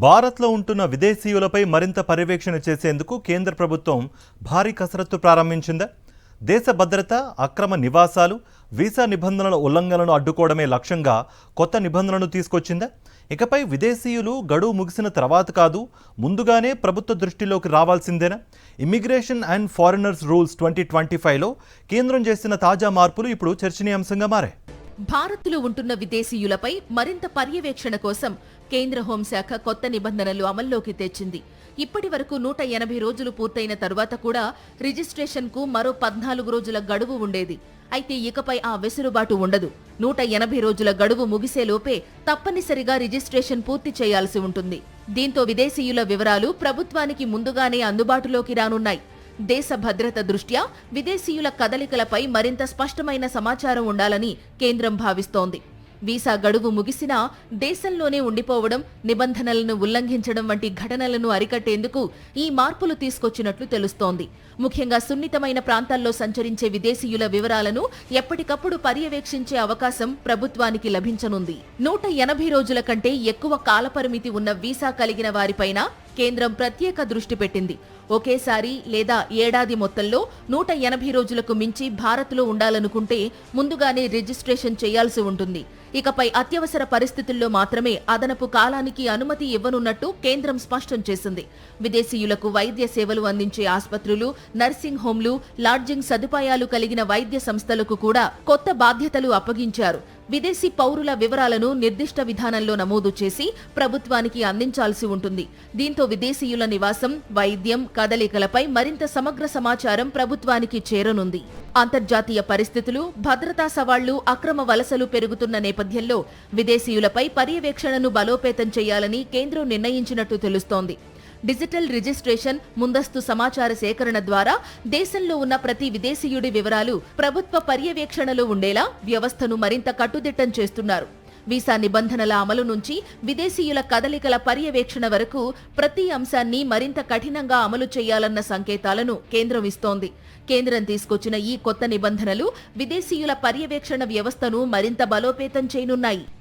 భారత్లో ఉంటున్న విదేశీయులపై మరింత పర్యవేక్షణ చేసేందుకు కేంద్ర ప్రభుత్వం భారీ కసరత్తు ప్రారంభించిందా? దేశ భద్రత, అక్రమ నివాసాలు, వీసా నిబంధనల ఉల్లంఘనలను అడ్డుకోవడమే లక్ష్యంగా కొత్త నిబంధనలను తీసుకొచ్చిందా? ఇకపై విదేశీయులు గడువు ముగిసిన తర్వాత కాదు, ముందుగానే ప్రభుత్వ దృష్టిలోకి రావాల్సిందేనా? ఇమ్మిగ్రేషన్ అండ్ ఫారినర్స్ రూల్స్ 2025లో కేంద్రం చేసిన తాజా మార్పులు ఇప్పుడు చర్చనీయాంశంగా మారాయి. భారత్లో ఉంటున్న విదేశీయులపై మరింత పర్యవేక్షణ కోసం కేంద్ర హోంశాఖ కొత్త నిబంధనలు అమల్లోకి తెచ్చింది. ఇప్పటి వరకు 180 రోజులు పూర్తయిన తరువాత కూడా రిజిస్ట్రేషన్కు మరో 14 రోజుల గడువు ఉండేది. అయితే ఇకపై ఆ వెసులుబాటు ఉండదు. 180 రోజుల గడువు ముగిసేలోపే తప్పనిసరిగా రిజిస్ట్రేషన్ పూర్తి చేయాల్సి ఉంటుంది. దీంతో విదేశీయుల వివరాలు ప్రభుత్వానికి ముందుగానే అందుబాటులోకి రానున్నాయి. దేశ భద్రత దృష్ట్యా విదేశీయుల కదలికలపై మరింత స్పష్టమైన సమాచారం ఉండాలని కేంద్రం భావిస్తోంది. వీసా గడువు ముగిసినా దేశంలోనే ఉండిపోవడం, నిబంధనలను ఉల్లంఘించడం వంటి ఘటనలను అరికట్టేందుకు ఈ మార్పులు తీసుకొచ్చినట్లు తెలుస్తోంది. ముఖ్యంగా సున్నితమైన ప్రాంతాల్లో సంచరించే విదేశీయుల వివరాలను ఎప్పటికప్పుడు పర్యవేక్షించే అవకాశం ప్రభుత్వానికి లభించనుంది. 180 రోజుల కంటే ఎక్కువ కాలపరిమితి ఉన్న వీసా కలిగిన వారిపైన కేంద్రం ప్రత్యేక దృష్టి పెట్టింది. ఒకేసారి లేదా ఏడాది మొత్తంలో 180 రోజులకు మించి భారత్లో ఉండాలనుకుంటే ముందుగానే రిజిస్ట్రేషన్ చేయాల్సి ఉంటుంది. ఇకపై అత్యవసర పరిస్థితుల్లో మాత్రమే అదనపు కాలానికి అనుమతి ఇవ్వనున్నట్టు కేంద్రం స్పష్టం చేసింది. విదేశీయులకు వైద్య సేవలు అందించే ఆస్పత్రులు, నర్సింగ్ హోంలు, లాడ్జింగ్ సదుపాయాలు కలిగిన వైద్య సంస్థలకు కూడా కొత్త బాధ్యతలు అప్పగించారు. విదేశీ పౌరుల వివరాలను నిర్దిష్ట విధానంలో నమోదు చేసి ప్రభుత్వానికి అందించాల్సి ఉంటుంది. దీంతో విదేశీయుల నివాసం, వైద్యం, కదలికలపై మరింత సమగ్ర సమాచారం ప్రభుత్వానికి చేరనుంది. అంతర్జాతీయ పరిస్థితులు, భద్రతా సవాళ్లు, అక్రమ వలసలు పెరుగుతున్న నేపథ్యంలో విదేశీయులపై పర్యవేక్షణను బలోపేతం చేయాలని కేంద్రం నిర్ణయించినట్టు తెలుస్తోంది. డిజిటల్ రిజిస్ట్రేషన్, ముందస్తు సమాచార సేకరణ ద్వారా దేశంలో ఉన్న ప్రతి విదేశీయుడి వివరాలు ప్రభుత్వ పర్యవేక్షణలో ఉండేలా వ్యవస్థను మరింత కట్టుదిట్టం చేస్తున్నారు. వీసా నిబంధనల అమలు నుంచి విదేశీయుల కదలికల పర్యవేక్షణ వరకు ప్రతి అంశాన్ని మరింత కఠినంగా అమలు చేయాలన్న సంకేతాలను కేంద్రం ఇస్తోంది. కేంద్రం తీసుకొచ్చిన ఈ కొత్త నిబంధనలు విదేశీయుల పర్యవేక్షణ వ్యవస్థను మరింత బలోపేతం చేయనున్నాయి.